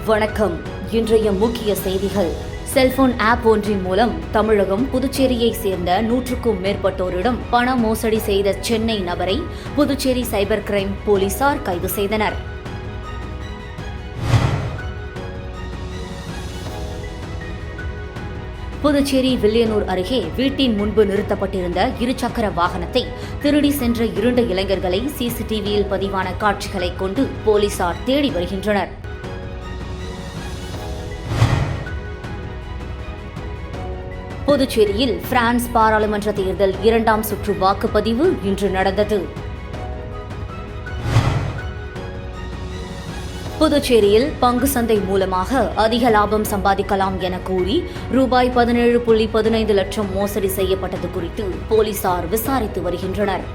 வணக்கம். இன்றைய முக்கிய செய்திகள். செல்போன் ஆப் ஒன்றின் மூலம் தமிழகம் புதுச்சேரியை சேர்ந்த 100க்கும் மேற்பட்டோரிடம் பண மோசடி செய்த சென்னை நபரை புதுச்சேரி சைபர் கிரைம் போலீசார் கைது செய்தனர். புதுச்சேரி வில்லியனூர் அருகே வீட்டின் முன்பு நிறுத்தப்பட்டிருந்த இருசக்கர வாகனத்தை திருடி சென்ற 2 இளைஞர்களை சிசிடிவியில் பதிவான காட்சிகளை கொண்டு போலீசார் தேடி வருகின்றனர். புதுச்சேரியில் பிரான்ஸ் பாராளுமன்ற தேர்தல் 2ஆம் சுற்று வாக்குப்பதிவு இன்று நடந்தது. புதுச்சேரியில் பங்கு சந்தை மூலமாக அதிக லாபம் சம்பாதிக்கலாம் என கூறி ரூபாய் 17.15 லட்சம் மோசடி செய்யப்பட்டது குறித்து போலீசார் விசாரித்து வருகின்றனர்.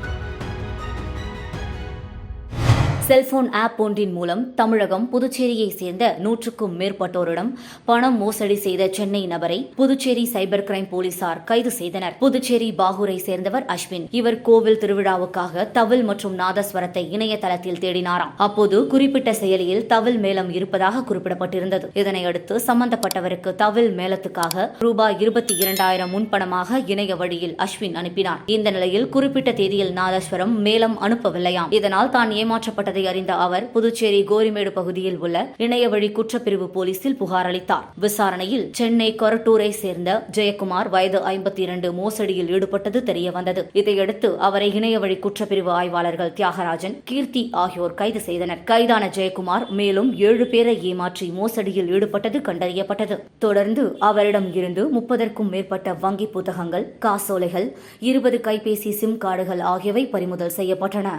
செல்போன் ஆப் ஒன்றின் மூலம் தமிழகம் புதுச்சேரியை சேர்ந்த 100க்கும் மேற்பட்டோரிடம் பணம் மோசடி செய்த சென்னை நபரை புதுச்சேரி சைபர் கிரைம் போலீசார் கைது செய்தனர். புதுச்சேரி பாகூரை சேர்ந்தவர் அஸ்வின். இவர் கோவில் திருவிழாவுக்காக தவில் மற்றும் நாதஸ்வரத்தை இணையதளத்தில் தேடினாராம். அப்போது குறிப்பிட்ட செயலியில் தவில் மேளம் இருப்பதாக குறிப்பிடப்பட்டிருந்தது. இதனையடுத்து சம்பந்தப்பட்டவருக்கு தவில் மேளத்துக்காக ரூபாய் 22,000 முன்பணமாக இணைய வழியில் அஸ்வின் அனுப்பினார். இந்த நிலையில் குறிப்பிட்ட தேதியில் நாதஸ்வரம் மேளம் அனுப்பவில்லையாம். இதனால் தான் ஏமாற்றப்பட்ட அறிந்த அவர் புதுச்சேரி கோரிமேடு பகுதியில் உள்ள இணைய வழி குற்றப்பிரிவு போலீசில் புகார் அளித்தார். விசாரணையில் சென்னை கொரட்டூரை சேர்ந்த ஜெயக்குமார் வயது 52 மோசடியில் ஈடுபட்டது தெரியவந்தது. இதையடுத்து அவரை இணைய வழி குற்றப்பிரிவு ஆய்வாளர்கள் தியாகராஜன், கீர்த்தி ஆகியோர் கைது செய்தனர். கைதான ஜெயக்குமார் மேலும் 7 பேரை ஏமாற்றி மோசடியில் ஈடுபட்டது கண்டறியப்பட்டது. தொடர்ந்து அவரிடம் இருந்து 30க்கும் மேற்பட்ட வங்கி புத்தகங்கள், காசோலைகள், 20 கைபேசி சிம் கார்டுகள் ஆகியவை பறிமுதல் செய்யப்பட்டன.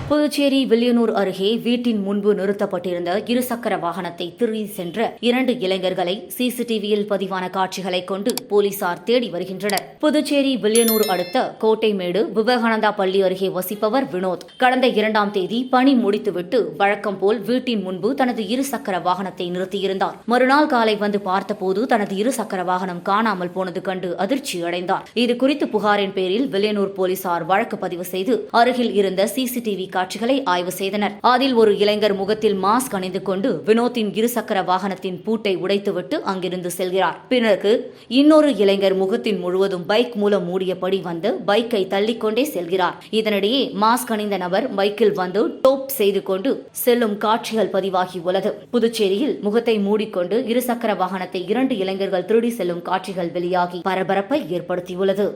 புதுச்சேரி வில்லியனூர் அருகே வீட்டின் முன்பு நிறுத்தப்பட்டிருந்த இருசக்கர வாகனத்தை திருடி சென்ற 2 இளைஞர்களை சிசிடிவியில் பதிவான காட்சிகளை கொண்டு போலீசார் தேடி வருகின்றனர். புதுச்சேரி வில்லியனூர் அடுத்த கோட்டைமேடு விவேகானந்தா பள்ளி அருகே வசிப்பவர் வினோத். கடந்த 2ஆம் தேதி பணி முடித்துவிட்டு வழக்கம் போல் வீட்டின் முன்பு தனது இருசக்கர வாகனத்தை நிறுத்தியிருந்தார். மறுநாள் காலை வந்து பார்த்தபோது தனது இருசக்கர வாகனம் காணாமல் போனது கண்டு அதிர்ச்சி அடைந்தார். இது குறித்து புகாரின் பேரில் வில்லியனூர் போலீசார் வழக்கு பதிவு செய்து அருகில் இருந்த சிசிடிவி காட்சிகளை ஆய்வு செய்தனர். அதில் ஒரு இளைஞர் முகத்தில் மாஸ்க் அணிந்து கொண்டு வினோத்தின் இருசக்கர வாகனத்தின் பூட்டை உடைத்துவிட்டு அங்கிருந்து செல்கிறார். பிறகு இன்னொரு இளைஞர் முகத்தின் முழுவதும் பைக் மூலம் மூடியபடி வந்து பைக்கை தள்ளிக்கொண்டே செல்கிறார். இதனிடையே மாஸ்க் அணிந்த நபர் பைக்கில் வந்து டோப் செய்து கொண்டு செல்லும் காட்சிகள் பதிவாகியுள்ளது. புதுச்சேரியில் முகத்தை மூடிக்கொண்டு இருசக்கர வாகனத்தை 2 இளைஞர்கள் திருடி செல்லும் காட்சிகள் வெளியாகி பரபரப்பை ஏற்படுத்தியுள்ளது.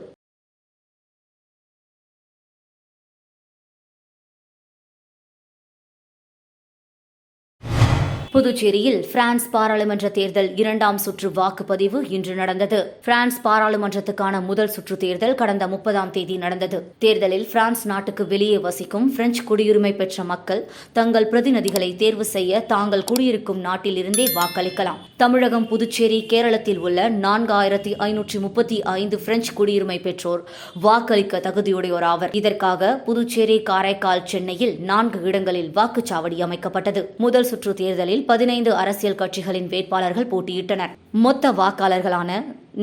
புதுச்சேரியில் பிரான்ஸ் பாராளுமன்ற தேர்தல் 2ஆம் சுற்று வாக்குப்பதிவு இன்று நடந்தது. பிரான்ஸ் பாராளுமன்றத்துக்கான முதல் சுற்று தேர்தல் கடந்த 30ஆம் தேதி நடந்தது. தேர்தலில் பிரான்ஸ் நாட்டுக்கு வெளியே வசிக்கும் பிரெஞ்சு குடியுரிமை பெற்ற மக்கள் தங்கள் பிரதிநிதிகளை தேர்வு செய்ய தாங்கள் குடியிருக்கும் நாட்டில் இருந்தே வாக்களிக்கலாம். தமிழகம், புதுச்சேரி, கேரளத்தில் உள்ள 4535 பிரெஞ்சு குடியுரிமை பெற்றோர் வாக்களிக்க தகுதியுடையோர் ஆவர். இதற்காக புதுச்சேரி, காரைக்கால், சென்னையில் 4 இடங்களில் வாக்குச்சாவடி அமைக்கப்பட்டது. முதல் சுற்று தேர்தலில் 15 அரசியல் கட்சிகளின் வேட்பாளர்கள் போட்டியிட்டனர். மொத்த வாக்காளர்களான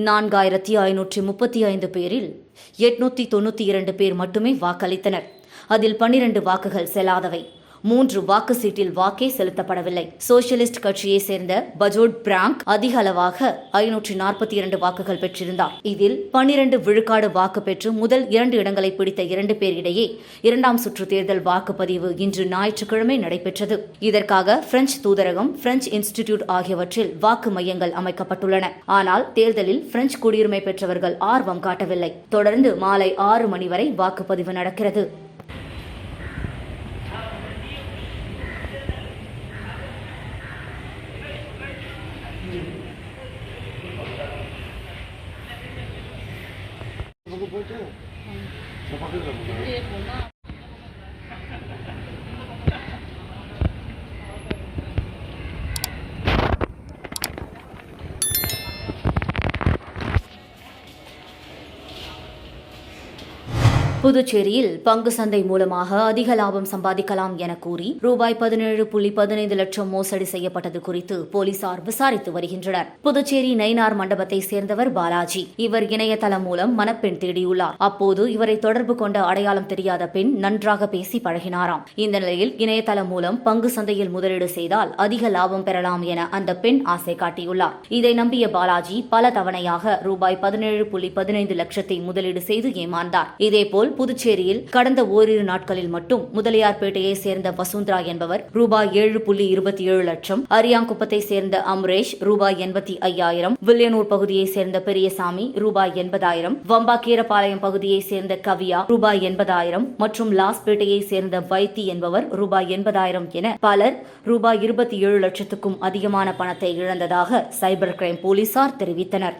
4535 பேரில் 892 பேர் மட்டுமே வாக்களித்தனர். அதில் 12 வாக்குகள் செல்லாதவை. 3 வாக்கு சீட்டில் வாக்கே செலுத்தப்படவில்லை. சோசியலிஸ்ட் கட்சியை சேர்ந்த பஜோட் பிராங்க் அதிக அளவாக 542 வாக்குகள் பெற்றிருந்தார். இதில் 12 விழுக்காடு வாக்கு பெற்று முதல் 2 இடங்களை பிடித்த 2 பேர் இடையே 2ஆம் சுற்று தேர்தல் வாக்குப்பதிவு இன்று ஞாயிற்றுக்கிழமை நடைபெற்றது. இதற்காக பிரெஞ்சு தூதரகம், பிரெஞ்சு இன்ஸ்டிடியூட் ஆகியவற்றில் வாக்கு மையங்கள் அமைக்கப்பட்டுள்ளன. ஆனால் தேர்தலில் பிரெஞ்சு குடியுரிமை பெற்றவர்கள் ஆர்வம் காட்டவில்லை. தொடர்ந்து மாலை 6 மணி வரை வாக்குப்பதிவு நடக்கிறது. புதுச்சேரியில் பங்கு சந்தை மூலமாக அதிக லாபம் சம்பாதிக்கலாம் என கூறி ரூபாய் 17.15 லட்சம் மோசடி செய்யப்பட்டது குறித்து போலீசார் விசாரித்து வருகின்றனர். புதுச்சேரி நயினார் மண்டபத்தை சேர்ந்தவர் பாலாஜி. இவர் இணையதளம் மூலம் மணப்பெண் தேடியுள்ளார். அப்போது இவரை தொடர்பு கொண்ட அடையாளம் தெரியாத பெண் நன்றாக பேசி பழகினாராம். இந்த நிலையில் இணையதளம் மூலம் பங்கு சந்தையில் முதலீடு செய்தால் அதிக லாபம் பெறலாம் என அந்த பெண் ஆசை காட்டியுள்ளார். இதை நம்பிய பாலாஜி பல தவணையாக ரூபாய் 17.15 லட்சத்தை முதலீடு செய்து ஏமாந்தார். இதேபோல் புதுச்சேரியில் கடந்த ஓரிரு நாட்களில் மட்டும் முதலியார்பேட்டையை சேர்ந்த வசுந்தரா என்பவர் ரூபாய் 7.27 லட்சம், அரியாங்குப்பத்தை சேர்ந்த அம்ரேஷ் ரூபாய் 85,000, வில்லியனூர் பகுதியை சேர்ந்த பெரியசாமி ரூபாய் 80,000, வம்பாக்கீரபாளையம் பகுதியை சேர்ந்த கவியா ரூபாய் 80,000 மற்றும் லாஸ்பேட்டையை சேர்ந்த வைத்தி என்பவர் ரூபாய் 80,000 என பலர் ரூபாய் 27 லட்சத்துக்கும் அதிகமான பணத்தை இழந்ததாக சைபர் கிரைம் போலீசார் தெரிவித்தனர்.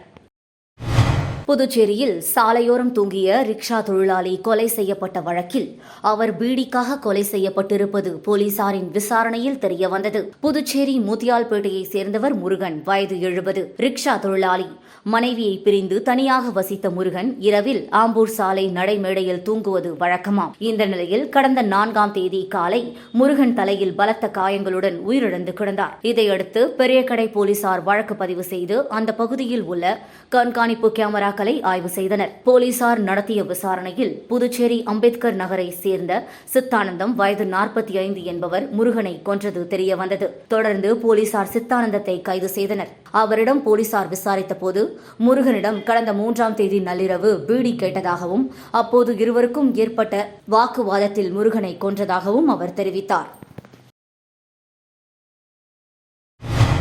புதுச்சேரியில் சாலையோரம் தூங்கிய ரிக்ஷா தொழிலாளி கொலை செய்யப்பட்ட வழக்கில் அவர் பீடிக்காக கொலை செய்யப்பட்டிருப்பது போலீசாரின் விசாரணையில் தெரியவந்தது. புதுச்சேரி முத்தியால்பேட்டையை சேர்ந்தவர் முருகன், வயது 70, ரிக்ஷா தொழிலாளி. மனைவியை பிரிந்து தனியாக வசித்த முருகன் இரவில் ஆம்பூர் சாலை நடைமேடையில் தூங்குவது வழக்கமாம். இந்த நிலையில் கடந்த 4ஆம் தேதி காலை முருகன் தலையில் பலத்த காயங்களுடன் உயிரிழந்து கிடந்தார். இதையடுத்து பெரியகடை போலீசார் வழக்கு பதிவு செய்து அந்த பகுதியில் உள்ள கண்காணிப்பு கேமராக்களை ஆய்வு செய்தனர். போலீசார் நடத்திய விசாரணையில் புதுச்சேரி அம்பேத்கர் நகரை சேர்ந்த சித்தானந்தம், வயது 45 என்பவர் முருகனை கொன்றது தெரியவந்தது. தொடர்ந்து போலீசார் சித்தானந்தத்தை கைது செய்தனர். அவரிடம் போலீசார் விசாரித்த போது முருகனிடம் கடந்த 3ஆம் தேதி நள்ளிரவு பீடி கேட்டதாகவும் அப்போது இருவருக்கும் ஏற்பட்ட வாக்குவாதத்தில் முருகனை கொன்றதாகவும் அவர் தெரிவித்தார்.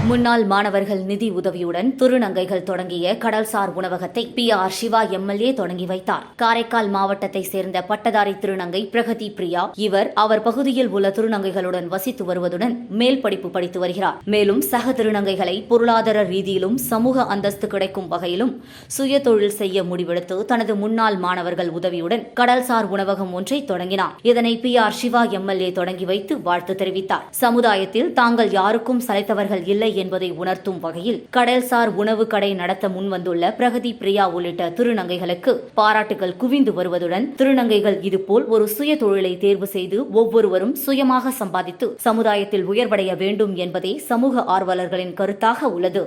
முன்னாள் மாணவர்கள் நிதி உதவியுடன் திருநங்கைகள் தொடங்கிய கடல்சார் உணவகத்தை PR சிவா MLA தொடங்கி வைத்தார். காரைக்கால் மாவட்டத்தை சேர்ந்த பட்டதாரி திருநங்கை பிரகதி பிரியா. இவர் அவர் பகுதியில் உள்ள திருநங்கைகளுடன் வசித்து வருவதுடன் மேல் படிப்பு படித்து வருகிறார். மேலும் சக திருநங்கைகளை பொருளாதார ரீதியிலும் சமூக அந்தஸ்து கிடைக்கும் வகையிலும் சுய தொழில் செய்ய முடிவெடுத்து தனது முன்னாள் மாணவர்கள் உதவியுடன் கடல்சார் உணவகம் ஒன்றை தொடங்கினார். இதனை PR சிவா MLA தொடங்கி வைத்து வாழ்த்து தெரிவித்தார். சமுதாயத்தில் தாங்கள் யாருக்கும் சளைத்தவர்கள் இல்லை என்பதை உணர்த்தும் வகையில் கடல்சார் உணவு கடை நடத்த முன்வந்துள்ள பிரகதி பிரியா உள்ளிட்ட திருநங்கைகளுக்கு பாராட்டுகள் குவிந்து வருவதுடன் திருநங்கைகள் இதுபோல் ஒரு சுய தொழிலை தேர்வு செய்து ஒவ்வொருவரும் சுயமாக சம்பாதித்து சமுதாயத்தில் உயர்வடைய வேண்டும் என்பதே சமூக ஆர்வலர்களின் கருத்தாக உள்ளது.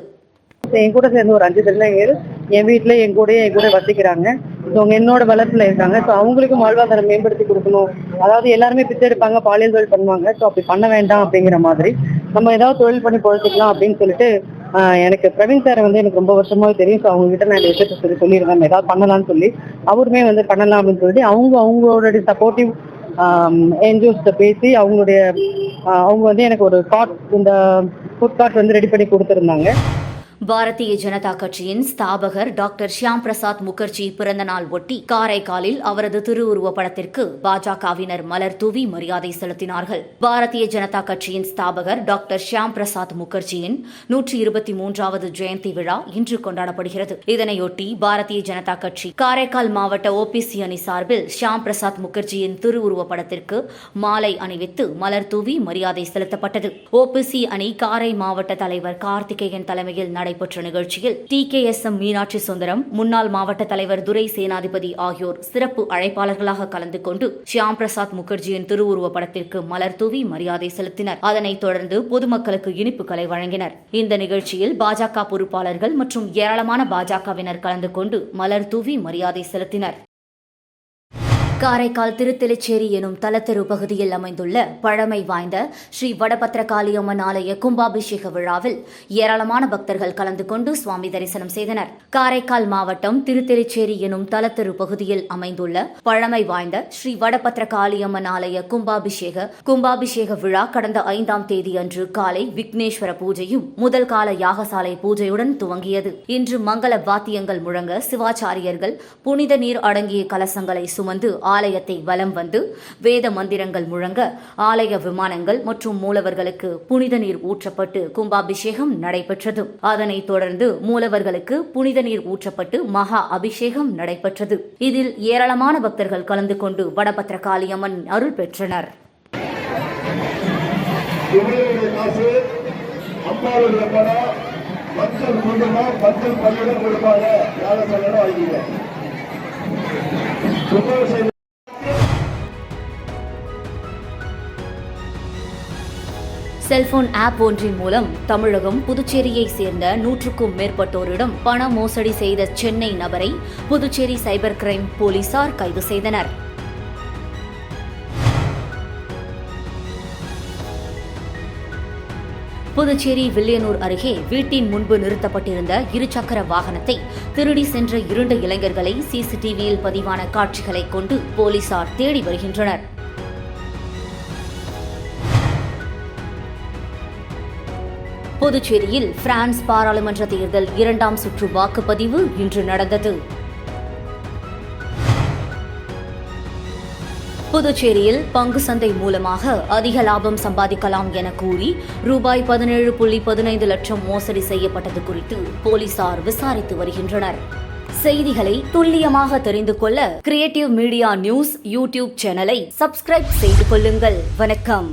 என் கூட சேர்ந்து ஒரு 5 திருநங்கைகள் என் வீட்டுல என் கூட வசிக்கிறாங்க. அவங்க என்னோட வளர்ப்புல இருக்காங்க. ஸோ அவங்களுக்கும் வாழ்வாதாரம் மேம்படுத்தி கொடுக்கணும். அதாவது எல்லாருமே பிச்சை எடுப்பாங்க, பாலியல் தொழில் பண்ணுவாங்க. ஸோ அப்படி பண்ண வேண்டாம் அப்படிங்கிற மாதிரி நம்ம ஏதாவது தொழில் பண்ணி பொழைச்சிக்கலாம் அப்படின்னு சொல்லிட்டு எனக்கு பிரவீன் சார் எனக்கு ரொம்ப வருஷமாவே தெரியும். ஸோ அவங்க கிட்ட நான் இந்த விஷயத்தை சொல்லியிருக்கேன், ஏதாவது பண்ணலாம்னு சொல்லி. அவருமே பண்ணலாம் அப்படின்னு சொல்லிட்டு அவங்களுடைய சப்போர்ட்டிவ் என்ஜிஓஸ் பேசி அவங்க எனக்கு ஒரு கார்ட், இந்த ஃபுட் கார்ட் ரெடி பண்ணி கொடுத்துருந்தாங்க. பாரதிய ஜனதா கட்சியின் ஸ்தாபகர் டாக்டர் ஷியாம் பிரசாத் முகர்ஜி பிறந்த நாள் ஒட்டி காரைக்காலில் அவரது திருவுருவ படத்திற்கு பாஜகவினர் மலர் தூவி மரியாதை செலுத்தினார்கள். பாரதிய ஜனதா கட்சியின் ஸ்தாபகர் டாக்டர் ஷியாம் பிரசாத் முகர்ஜியின் 123வது ஜெயந்தி விழா இன்று கொண்டாடப்படுகிறது. இதனையொட்டி பாரதிய ஜனதா கட்சி காரைக்கால் மாவட்ட OPC அணி சார்பில் ஷியாம் பிரசாத் முகர்ஜியின் திருவுருவ படத்திற்கு மாலை அணிவித்து மலர் தூவி மரியாதை செலுத்தப்பட்டது. OPC அணி காரை மாவட்ட தலைவர் கார்த்திகேயன் தலைமையில் நடைபெற்ற நிகழ்ச்சியில் TKSM மீனாட்சி சுந்தரம், முன்னாள் மாவட்ட தலைவர் துரை சேனாதிபதி ஆகியோர் சிறப்பு அழைப்பாளர்களாக கலந்து கொண்டு ஷியாம் பிரசாத் முகர்ஜியின் திருவுருவ படத்திற்கு மலர் தூவி மரியாதை செலுத்தினர். அதனைத் தொடர்ந்து பொதுமக்களுக்கு இனிப்புகளை வழங்கினர். இந்த நிகழ்ச்சியில் பாஜக பொறுப்பாளர்கள் மற்றும் ஏராளமான பாஜகவினர் கலந்து கொண்டு மலர் தூவி மரியாதை செலுத்தினர். காரைக்கால் திருத்தெலிச்சேரி எனும் தலத்தெரு பகுதியில் அமைந்துள்ள பழமை வாய்ந்த ஸ்ரீ வடபத்திரகாளியம்மன் ஆலய கும்பாபிஷேக விழாவில் ஏராளமான பக்தர்கள் கலந்து கொண்டு சுவாமி தரிசனம் செய்தனர். காரைக்கால் மாவட்டம் திருத்தெலிச்சேரி எனும் தலத்தெரு பகுதியில் அமைந்துள்ள பழமை வாய்ந்த ஸ்ரீ வடபத்திரகாளியம்மன் ஆலய கும்பாபிஷேக விழா கடந்த 5ஆம் தேதி அன்று காலை விக்னேஸ்வர பூஜையும் முதல் கால யாகசாலை பூஜையுடன் துவங்கியது. இன்று மங்கள வாத்தியங்கள் முழங்க சிவாச்சாரியர்கள் புனித நீர் அடங்கிய கலசங்களை சுமந்து ஆலயத்தை வலம் வந்து வேத மந்திரங்கள் முழங்க ஆலய விமானங்கள் மற்றும் மூலவர்களுக்கு புனித நீர் ஊற்றப்பட்டு கும்பாபிஷேகம் நடைபெற்றது. அதனைத் தொடர்ந்து மூலவர்களுக்கு புனித நீர் ஊற்றப்பட்டு மகா அபிஷேகம் நடைபெற்றது. இதில் ஏராளமான பக்தர்கள் கலந்து கொண்டு வடபத்திரகாளியம்மன் அருள் பெற்றனர். செல்போன் ஆப் ஒன்றின் மூலம் தமிழகம் புதுச்சேரியை சேர்ந்த 100க்கும் மேற்பட்டோரிடம் பண மோசடி செய்த சென்னை நபரை புதுச்சேரி சைபர் கிரைம் போலீசார் கைது செய்தனர். புதுச்சேரி வில்லியனூர் அருகே வீட்டின் முன்பு நிறுத்தப்பட்டிருந்த இருசக்கர வாகனத்தை திருடி சென்ற 2 இளைஞர்களை சிசிடிவியில் பதிவான காட்சிகளை கொண்டு போலீசார் தேடி வருகின்றனர். புதுச்சேரியில் பிரான்ஸ் பாராளுமன்ற தேர்தல் 2ஆம் சுற்று வாக்குப்பதிவு இன்று நடந்தது. புதுச்சேரியில் பங்கு சந்தை மூலமாக அதிக லாபம் சம்பாதிக்கலாம் என கூறி ரூபாய் 17.15 லட்சம் மோசடி செய்யப்பட்டது குறித்து போலீசார் விசாரித்து வருகின்றனர். செய்திகளை துல்லியமாக தெரிந்து கொள்ள கிரியேட்டிவ் மீடியா நியூஸ் யூடியூப் சேனலை சப்ஸ்கிரைப் செய்து கொள்ளுங்கள். வணக்கம்.